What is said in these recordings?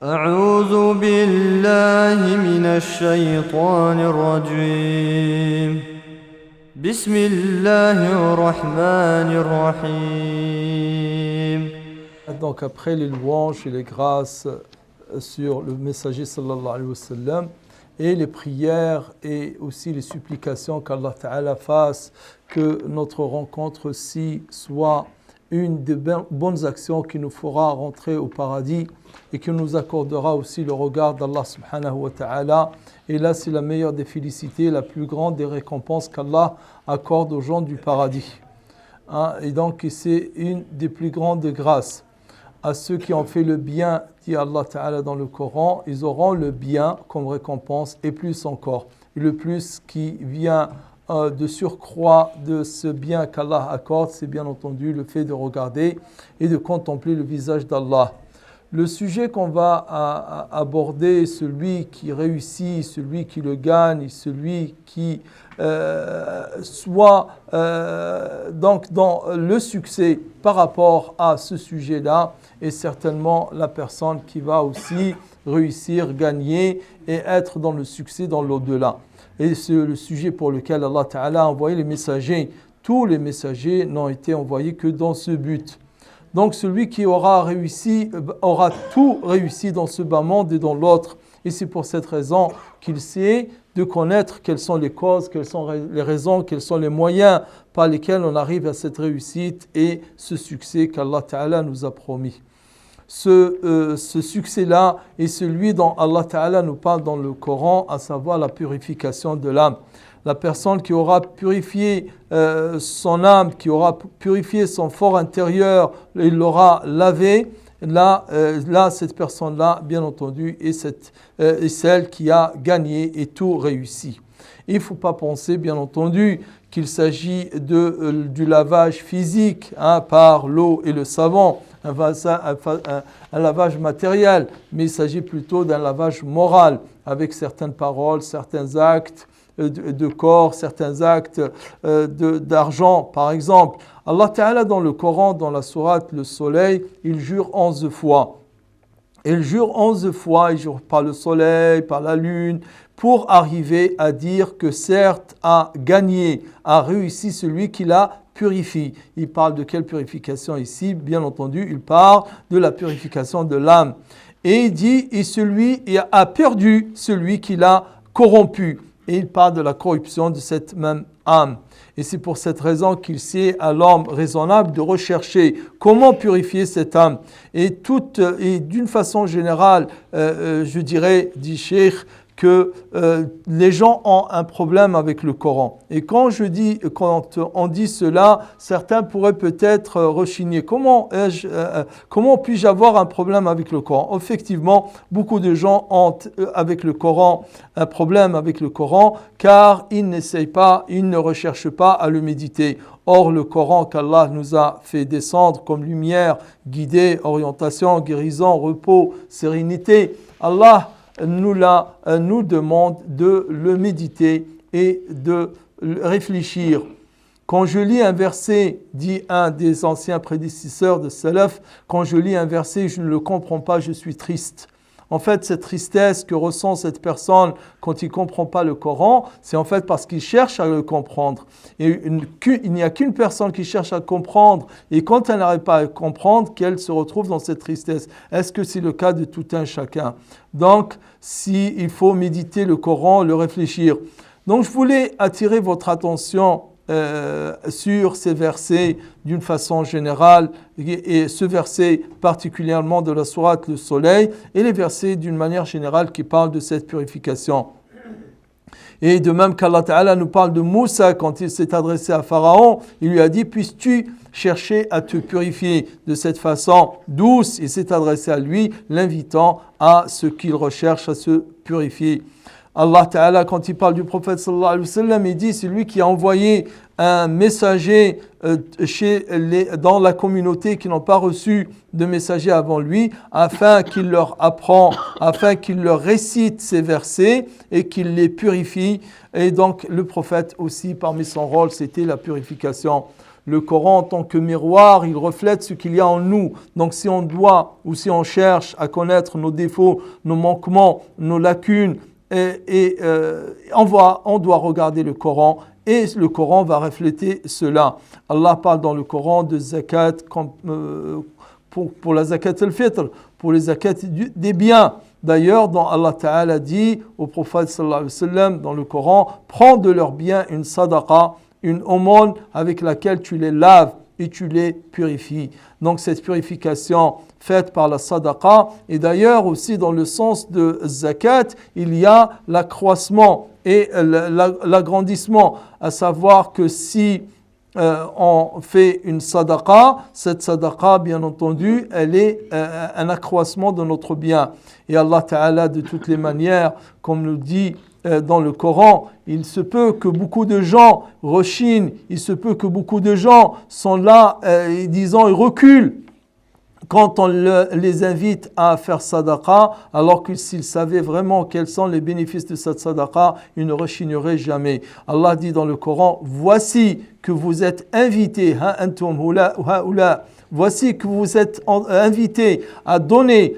أعوذ بالله من الشيطان الرجيم بسم الله الرحمن الرحيم. Donc après les louanges et les grâces sur le messager sallallahu alayhi wa sallam et les prières et aussi les supplications qu'Allah Ta'ala fasse que notre rencontre-ci soit une des bonnes actions qui nous fera rentrer au paradis et qui nous accordera aussi le regard d'Allah subhanahu wa ta'ala. Et là, c'est la meilleure des félicités, la plus grande des récompenses qu'Allah accorde aux gens du paradis. Et donc, c'est une des plus grandes grâces. À ceux qui ont fait le bien, dit Allah Ta'ala dans le Coran, ils auront le bien comme récompense et plus encore. Et le plus qui vient de surcroît de ce bien qu'Allah accorde, c'est bien entendu le fait de regarder et de contempler le visage d'Allah. Le sujet qu'on va aborder, celui qui réussit, celui qui le gagne, celui qui soit donc dans le succès par rapport à ce sujet-là, est certainement la personne qui va aussi réussir, gagner et être dans le succès dans l'au-delà. Et c'est le sujet pour lequel Allah Ta'ala a envoyé les messagers. Tous les messagers n'ont été envoyés que dans ce but. Donc celui qui aura réussi, aura tout réussi dans ce bas monde et dans l'autre. Et c'est pour cette raison qu'il sait de connaître quelles sont les causes, quelles sont les raisons, quels sont les moyens par lesquels on arrive à cette réussite et ce succès qu'Allah Ta'ala nous a promis. Ce succès-là est celui dont Allah Ta'ala nous parle dans le Coran, à savoir la purification de l'âme. La personne qui aura purifié son âme, qui aura purifié son fort intérieur, il l'aura lavé, là cette personne-là, bien entendu, est celle qui a gagné et tout réussi. Il ne faut pas penser, bien entendu, qu'il s'agit du lavage physique par l'eau et le savon, un lavage matériel, mais il s'agit plutôt d'un lavage moral, avec certaines paroles, certains actes de corps, certains actes d'argent, par exemple. Allah Ta'ala dans le Coran, dans la sourate Le Soleil, il jure 11 fois. Il jure 11 fois, il jure par le soleil, par la lune, pour arriver à dire que certes a gagné, a réussi celui qui la purifie. Il parle de quelle purification ici? Bien entendu, il parle de la purification de l'âme. Et il dit, et celui a perdu celui qui l'a corrompu. Et il parle de la corruption de cette même âme. Et c'est pour cette raison qu'il sait à l'homme raisonnable de rechercher comment purifier cette âme. Et d'une façon générale, je dirais, dit Cheikh, que les gens ont un problème avec le Coran. Et quand on dit cela, certains pourraient peut-être rechigner. Comment puis-je avoir un problème avec le Coran? Effectivement, beaucoup de gens ont avec le Coran un problème avec le Coran, car ils n'essayent pas, ils ne recherchent pas à le méditer. Or, le Coran qu'Allah nous a fait descendre comme lumière, guidée, orientation, guérison, repos, sérénité, Allah nous demande de le méditer et de réfléchir. Quand je lis un verset, dit un des anciens prédécesseurs de Salaf, quand je lis un verset, je ne le comprends pas, je suis triste. En fait, cette tristesse que ressent cette personne quand il ne comprend pas le Coran, c'est en fait parce qu'il cherche à le comprendre. Et il n'y a qu'une personne qui cherche à comprendre, et quand elle n'arrive pas à comprendre, qu'elle se retrouve dans cette tristesse. Est-ce que c'est le cas de tout un chacun? Donc, il faut méditer le Coran, le réfléchir. Donc, je voulais attirer votre attention sur ces versets d'une façon générale et ce verset particulièrement de la sourate Le Soleil et les versets d'une manière générale qui parlent de cette purification. Et de même qu'Allah Ta'ala nous parle de Moussa quand il s'est adressé à Pharaon, il lui a dit « Puisses-tu chercher à te purifier de cette façon douce ?» Il s'est adressé à lui, l'invitant à ce qu'il recherche à se purifier. Allah Ta'ala, quand il parle du prophète sallallahu alayhi wa sallam, il dit, c'est lui qui a envoyé un messager dans la communauté qui n'ont pas reçu de messager avant lui, afin qu'il leur apprend, afin qu'il leur récite ces versets et qu'il les purifie. Et donc le prophète aussi, parmi son rôle, c'était la purification. Le Coran en tant que miroir, il reflète ce qu'il y a en nous. Donc si on doit ou si on cherche à connaître nos défauts, nos manquements, nos lacunes, on doit regarder le Coran et le Coran va refléter cela. Allah parle dans le Coran de zakat pour la zakat al-fitr, pour les zakats des biens. D'ailleurs, Allah Ta'ala dit au prophète sallallahu alayhi wa sallam dans le Coran, prends de leurs biens une sadaqa, une aumône avec laquelle tu les laves et tu les purifies. Donc cette purification faite par la sadaqa, et d'ailleurs aussi dans le sens de zakat, il y a l'accroissement et l'agrandissement, à savoir que si on fait une sadaqa, cette sadaqa, bien entendu, elle est un accroissement de notre bien. Et Allah Ta'ala, de toutes les manières, comme nous dit dans le Coran, il se peut que beaucoup de gens rechignent, il se peut que beaucoup de gens sont là, ils reculent quand on les invite à faire sadaqa, alors que s'ils savaient vraiment quels sont les bénéfices de cette sadaqa, ils ne rechigneraient jamais. Allah dit dans le Coran, voici que vous êtes invités, voici que vous êtes invités à donner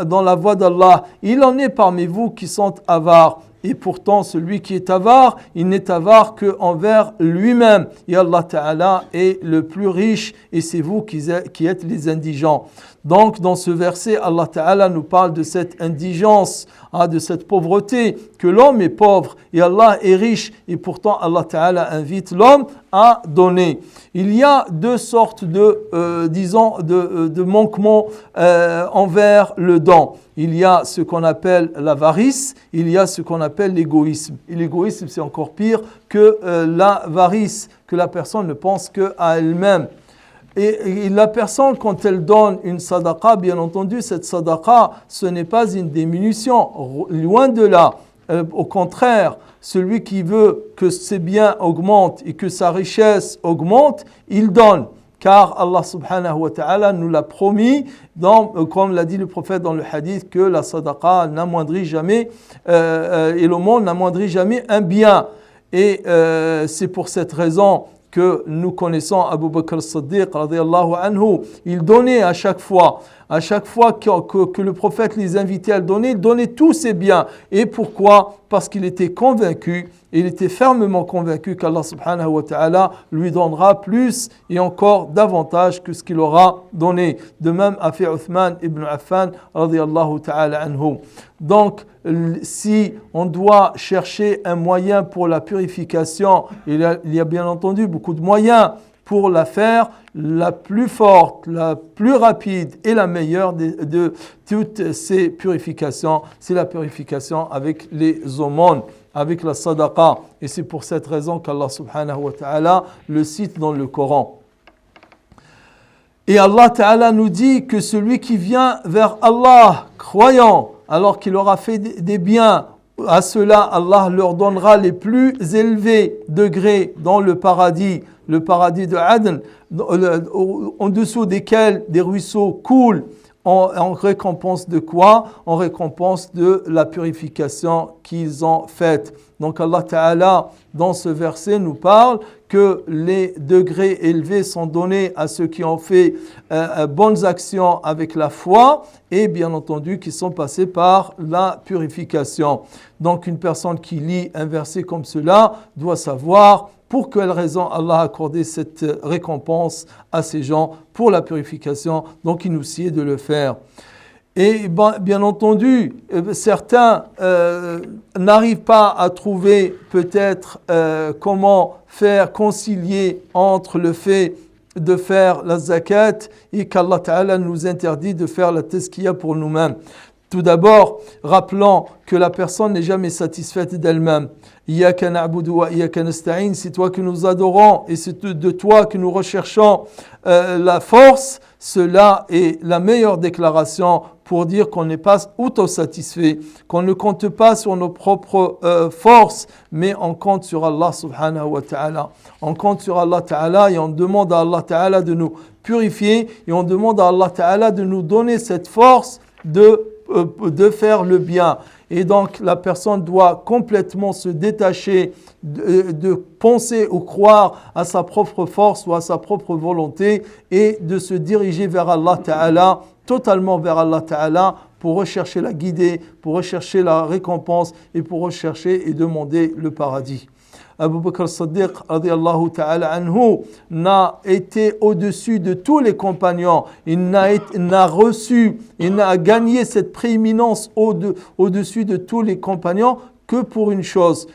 dans la voie d'Allah. Il en est parmi vous qui sont avares. Et pourtant, celui qui est avare, il n'est avare qu'envers lui-même. Et Allah Ta'ala est le plus riche et c'est vous qui êtes les indigents. Donc, dans ce verset, Allah Ta'ala nous parle de cette indigence, de cette pauvreté, que l'homme est pauvre et Allah est riche. Et pourtant, Allah Ta'ala invite l'homme à donner. Il y a deux sortes de manquements envers le don. Il y a ce qu'on appelle l'avarice, il y a ce qu'on appelle l'égoïsme. Et l'égoïsme, c'est encore pire que l'avarice, que la personne ne pense qu'à elle-même. Et la personne, quand elle donne une sadaqa, bien entendu, cette sadaqa, ce n'est pas une diminution, loin de là. Au contraire, celui qui veut que ses biens augmentent et que sa richesse augmente, il donne. Car Allah subhanahu wa ta'ala nous l'a promis, comme l'a dit le prophète dans le hadith, que la sadaqa n'amoindrit jamais, et le monde n'amoindrit jamais un bien. Et c'est pour cette raison que nous connaissons Abu Bakr as-Siddiq radiyallahu anhu, il donnait à chaque fois que le prophète les invitait à le donner, il donnait tous ses biens. Et pourquoi ? Parce qu'il était convaincu, il était fermement convaincu qu'Allah subhanahu wa ta'ala lui donnera plus et encore davantage que ce qu'il aura donné. De même a fait Uthman ibn Affan radiyallahu ta'ala anhu. Donc, si on doit chercher un moyen pour la purification, il y a bien entendu beaucoup de moyens pour la faire, la plus forte, la plus rapide et la meilleure de toutes ces purifications, c'est la purification avec les aumônes, avec la sadaqa. Et c'est pour cette raison qu'Allah subhanahu wa ta'ala le cite dans le Coran. Et Allah ta'ala nous dit que celui qui vient vers Allah, croyant, alors qu'il aura fait des biens, à cela Allah leur donnera les plus élevés degrés dans le paradis de Aden, en dessous desquels des ruisseaux coulent. En récompense de quoi ? En récompense de la purification qu'ils ont faite. Donc Allah Ta'ala, dans ce verset, nous parle que les degrés élevés sont donnés à ceux qui ont fait bonnes actions avec la foi et bien entendu qui sont passés par la purification. Donc une personne qui lit un verset comme cela doit savoir pour quelle raison Allah a accordé cette récompense à ces gens pour la purification. Donc il nous sied de le faire. Et bien entendu, certains n'arrivent pas à trouver peut-être comment faire concilier entre le fait de faire la zakat et qu'Allah Ta'ala nous interdit de faire la tazkiya pour nous-mêmes. Tout d'abord, rappelons que la personne n'est jamais satisfaite d'elle-même. Iyyaka na'budu wa iyyaka nasta'in, c'est toi que nous adorons et c'est de toi que nous recherchons la force. Cela est la meilleure déclaration pour dire qu'on n'est pas autosatisfait, qu'on ne compte pas sur nos propres forces, mais on compte sur Allah subhanahu wa ta'ala. On compte sur Allah ta'ala et on demande à Allah ta'ala de nous purifier et on demande à Allah ta'ala de nous donner cette force de de faire le bien. Et donc la personne doit complètement se détacher de penser ou croire à sa propre force ou à sa propre volonté et de se diriger vers Allah Ta'ala, totalement vers Allah Ta'ala, pour rechercher la guidée, pour rechercher la récompense et pour rechercher et demander le paradis. Abu Bakr as-Siddiq radiyallahu ta'ala anhu n'a été au-dessus de tous les compagnons. Il n'a reçu, il n'a gagné cette prééminence au-dessus de tous les compagnons que pour une chose.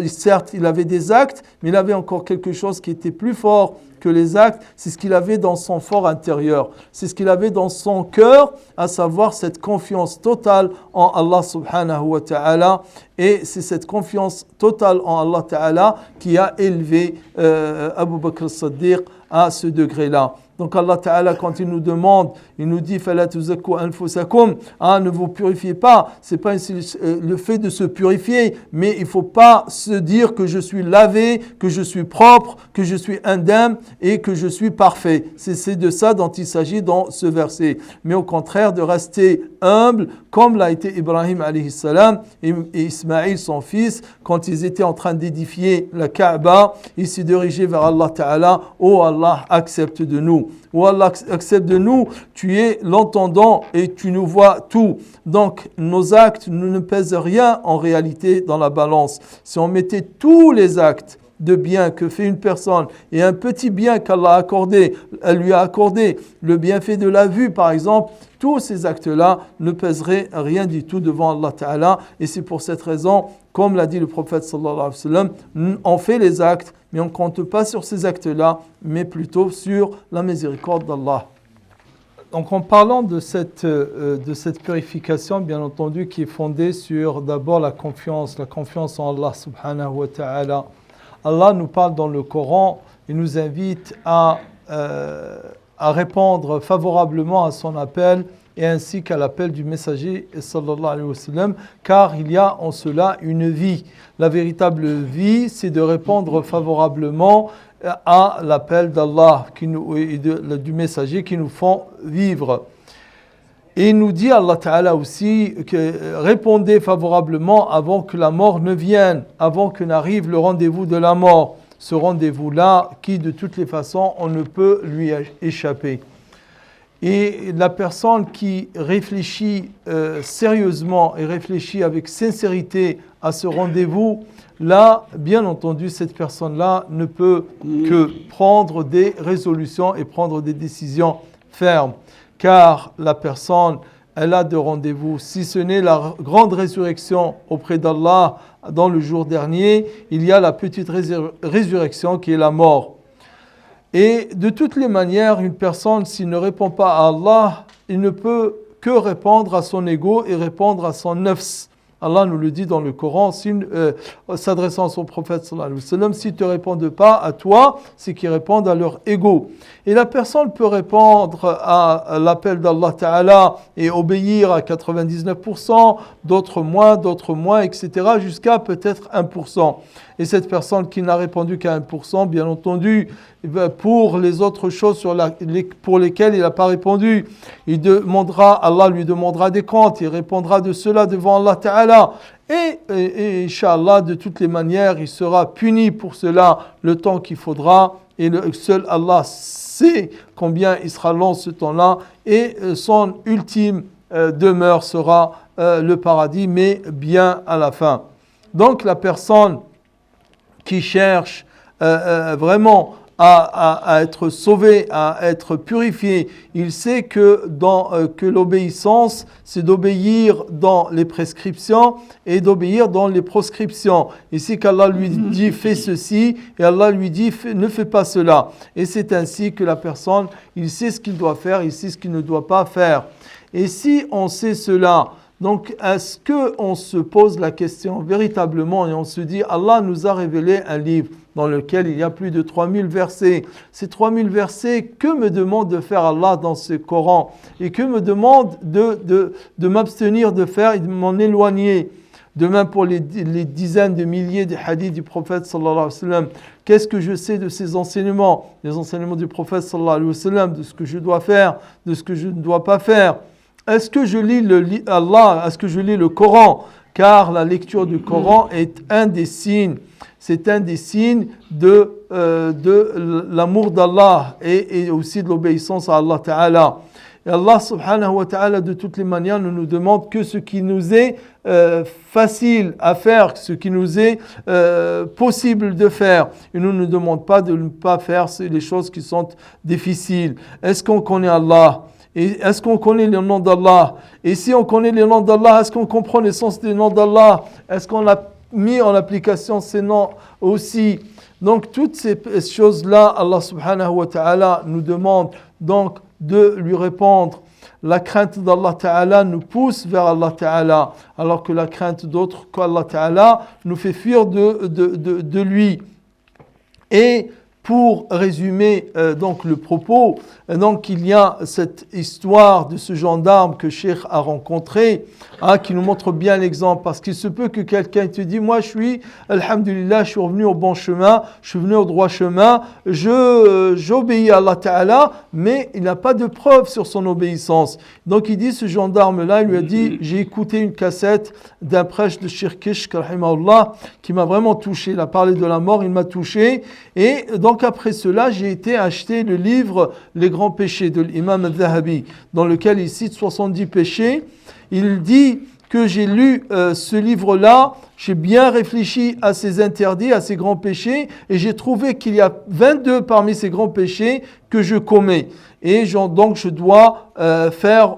Certes, il avait des actes, mais il avait encore quelque chose qui était plus fort que les actes. C'est ce qu'il avait dans son fort intérieur. C'est ce qu'il avait dans son cœur, à savoir cette confiance totale en Allah subhanahu wa ta'ala. Et c'est cette confiance totale en Allah ta'ala qui a élevé Abu Bakr as-Siddiq à ce degré-là. Donc Allah Ta'ala, quand il nous demande, il nous dit فَلَا تُزَكُّوا أَنفُسَكُمْ, ne vous purifiez pas. C'est pas le fait de se purifier, mais il faut pas se dire que je suis lavé, que je suis propre, que je suis indemne et que je suis parfait. C'est de ça dont il s'agit dans ce verset. Mais au contraire, de rester humble, comme l'a été Ibrahim alayhi salam et Ismaïl son fils, quand ils étaient en train d'édifier la Kaaba, ils se dirigeaient vers Allah Ta'ala. Oh Allah, accepte de nous. Oh Allah, accepte de nous, tu es l'entendant et tu nous vois tout. Donc nos actes ne pèsent rien en réalité dans la balance. Si on mettait tous les actes de bien que fait une personne et un petit bien qu'Allah a accordé, elle lui a accordé, le bienfait de la vue par exemple, tous ces actes-là ne pèseraient rien du tout devant Allah Ta'ala. Et c'est pour cette raison, comme l'a dit le prophète sallallahu alayhi wa sallam, on fait les actes, mais on ne compte pas sur ces actes-là, mais plutôt sur la miséricorde d'Allah. Donc en parlant de cette purification, bien entendu, qui est fondée sur d'abord la confiance en Allah subhanahu wa ta'ala. Allah nous parle dans le Coran, il nous invite à répondre favorablement à son appel et ainsi qu'à l'appel du messager sallallahu alayhi wa sallam, car il y a en cela une vie. La véritable vie, c'est de répondre favorablement à l'appel d'Allah et du messager qui nous font vivre. Et il nous dit Allah Ta'ala aussi que répondez favorablement avant que la mort ne vienne, avant que n'arrive le rendez-vous de la mort. Ce rendez-vous-là qui de toutes les façons on ne peut lui échapper. Et la personne qui réfléchit sérieusement et réfléchit avec sincérité à ce rendez-vous, là, bien entendu, cette personne-là ne peut que prendre des résolutions et prendre des décisions fermes. Car la personne, elle a de rendez-vous. Si ce n'est la grande résurrection auprès d'Allah dans le jour dernier, il y a la petite résurrection qui est la mort. Et de toutes les manières, une personne, s'il ne répond pas à Allah, il ne peut que répondre à son ego et répondre à son nafs. Allah nous le dit dans le Coran, s'adressant à son prophète sallallahu alayhi wa sallam, s'ils ne te répondent pas à toi, c'est qu'ils répondent à leur ego. Et la personne peut répondre à l'appel d'Allah Ta'ala et obéir à 99%, d'autres moins, etc., jusqu'à peut-être 1%. Et cette personne qui n'a répondu qu'à 1%, bien entendu, pour les autres choses pour lesquelles il n'a pas répondu, Allah lui demandera des comptes, il répondra de cela devant Allah Ta'ala. Et Inch'Allah, de toutes les manières, il sera puni pour cela le temps qu'il faudra. Et seul Allah sait combien il sera long ce temps-là. Et son ultime demeure sera le paradis, mais bien à la fin. Donc la personne qui cherche vraiment à être sauvé, à être purifié, il sait que l'obéissance, c'est d'obéir dans les prescriptions et d'obéir dans les proscriptions. Ici qu'Allah lui dit fais ceci et Allah lui dit ne fais pas cela. Et c'est ainsi que la personne, il sait ce qu'il doit faire, il sait ce qu'il ne doit pas faire. Et si on sait cela, donc est-ce qu'on se pose la question véritablement et on se dit Allah nous a révélé un livre dans lequel il y a plus de 3000 versets. Ces 3000 versets, que me demande de faire Allah dans ce Coran et que me demande de m'abstenir de faire et de m'en éloigner. De même pour les dizaines de milliers de hadiths du prophète sallallahu alayhi wa sallam. Qu'est-ce que je sais de ces enseignements? Les enseignements du prophète sallallahu alayhi wa sallam, de ce que je dois faire, de ce que je ne dois pas faire. est-ce que je lis Allah, est-ce que je lis le Coran? Car la lecture du Coran est un des signes, c'est un des signes de l'amour d'Allah et aussi de l'obéissance à Allah Ta'ala. Et Allah subhanahu wa ta'ala de toutes les manières ne nous demande que ce qui nous est facile à faire, ce qui nous est possible de faire. Il ne nous demande pas de ne pas faire les choses qui sont difficiles. Est-ce qu'on connaît Allah? Et est-ce qu'on connaît le nom d'Allah? Et si on connaît le nom d'Allah, est-ce qu'on comprend l'essence des noms d'Allah? Est-ce qu'on a mis en application ces noms aussi? Donc toutes ces choses-là, Allah subhanahu wa ta'ala nous demande donc de lui répondre. La crainte d'Allah Ta'ala nous pousse vers Allah Ta'ala, alors que la crainte d'autres qu'Allah Ta'ala nous fait fuir de lui. Et pour résumer donc le propos, donc il y a cette histoire de ce gendarme que Cheikh a rencontré, qui nous montre bien l'exemple, parce qu'il se peut que quelqu'un te dise, moi je suis, alhamdulillah, je suis revenu au bon chemin, je suis venu au droit chemin, j'obéis à Allah Ta'ala, mais il n'a pas de preuve sur son obéissance. Donc il dit, ce gendarme-là, il lui a dit, j'ai écouté une cassette d'un prêche de Cheikh Kishk, rahimahullah, qui m'a vraiment touché, il a parlé de la mort, il m'a touché, et donc après cela, j'ai été acheter le livre Les grands péchés de l'imam al-Zahabi, dans lequel il cite 70 péchés. Il dit que j'ai lu ce livre-là, j'ai bien réfléchi à ces interdits, à ces grands péchés, et j'ai trouvé qu'il y a 22 parmi ces grands péchés que je commets. Et donc je dois faire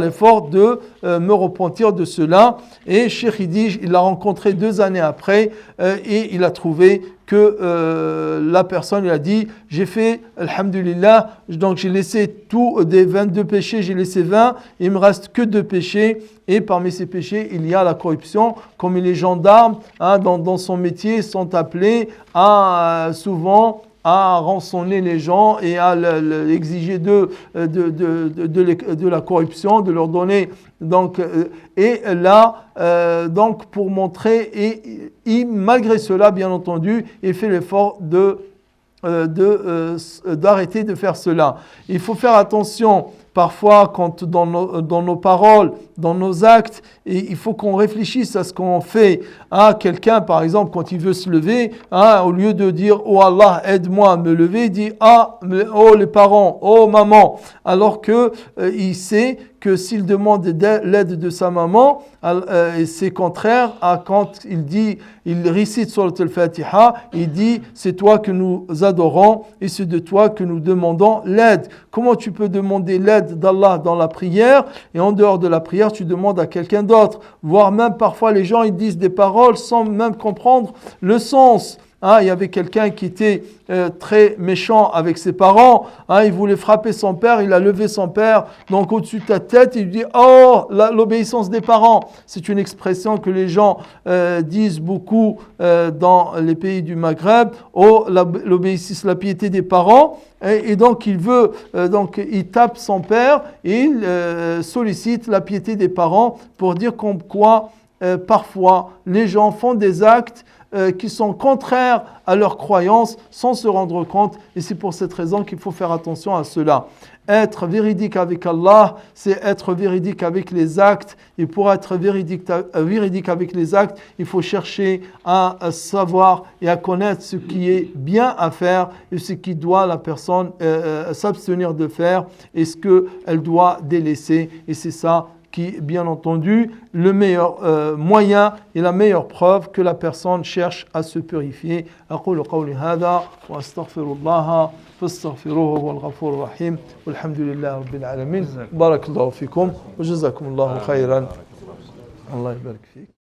l'effort de me repentir de cela. Et Cheikh il l'a rencontré 2 années après et il a trouvé que la personne, il a dit, j'ai fait, alhamdulillah, donc j'ai laissé tout, des 22 péchés, j'ai laissé 20, il me reste que 2 péchés, et parmi ces péchés, il y a la corruption, comme les gendarmes, dans son métier, sont appelés souvent à rançonner les gens et à exiger de la corruption, de leur donner. Donc, et là, donc pour montrer, et malgré cela, bien entendu, il fait l'effort d'arrêter de faire cela. Il faut faire attention. Parfois, quand dans nos paroles, dans nos actes, et il faut qu'on réfléchisse à ce qu'on fait. Quelqu'un, par exemple, quand il veut se lever, au lieu de dire « Oh Allah, aide-moi à me lever », il dit « Oh les parents, oh maman », alors que il sait que s'il demande l'aide de sa maman, c'est contraire à quand il récite sur le Fatiha, il dit « C'est toi que nous adorons et c'est de toi que nous demandons l'aide ». Comment tu peux demander l'aide d'Allah dans la prière et en dehors de la prière, tu demandes à quelqu'un d'autre. Voire même parfois les gens ils disent des paroles sans même comprendre le sens. Il y avait quelqu'un qui était très méchant avec ses parents. Il voulait frapper son père, il a levé son père donc au-dessus de ta tête. Il dit « Oh, l'obéissance des parents ». C'est une expression que les gens disent beaucoup dans les pays du Maghreb. « Oh, l'obéissance, la piété des parents ». Et donc il veut, il tape son père et il sollicite la piété des parents pour dire comme quoi parfois les gens font des actes qui sont contraires à leurs croyances sans se rendre compte. Et c'est pour cette raison qu'il faut faire attention à cela. Être véridique avec Allah, c'est être véridique avec les actes. Et pour être véridique avec les actes, il faut chercher à savoir et à connaître ce qui est bien à faire et ce qui doit la personne s'abstenir de faire et ce qu'elle doit délaisser. Et c'est ça qui, bien entendu, le meilleur moyen et la meilleure preuve que la personne cherche à se purifier. أقول قولي هذا وأستغفر الله فاستغفروه هو الغفور الرحيم والحمد لله رب العالمين بارك الله فيكم وجزاكم الله خيرا الله يبارك فيك